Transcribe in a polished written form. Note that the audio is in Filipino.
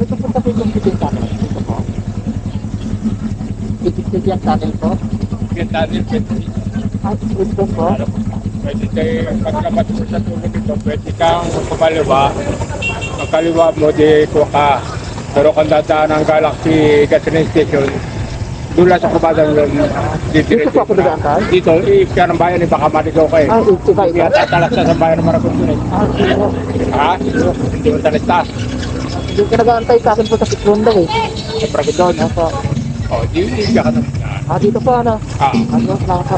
Ito po tabi yung bigay sa akin. Ito po. Bigay sa akin po. Kita din, pwede. Ito po. Pwede kayo, pagkabat mo sa tulog ito, pwede kang kumaliwa. Pagkaliwa mo, di kuha ka. Pero kung dadaan ng Galaxy Gasoline Station, doon lang sa kabadang yun. Dito po ako nag-aantay? Dito, siya ng bayan, baka maligaw ka eh. Ito ba Kaya ito? tatalas sa bayan ng Maragol yun eh. Ito. Ha? Hindi mo talis-tas. Hindi ka nag-aantay sa akin po sa Pitron daw eh. Sa Maragol. Opo. O, di ka na. Dito po ano? Ah. Ano? Salamat po.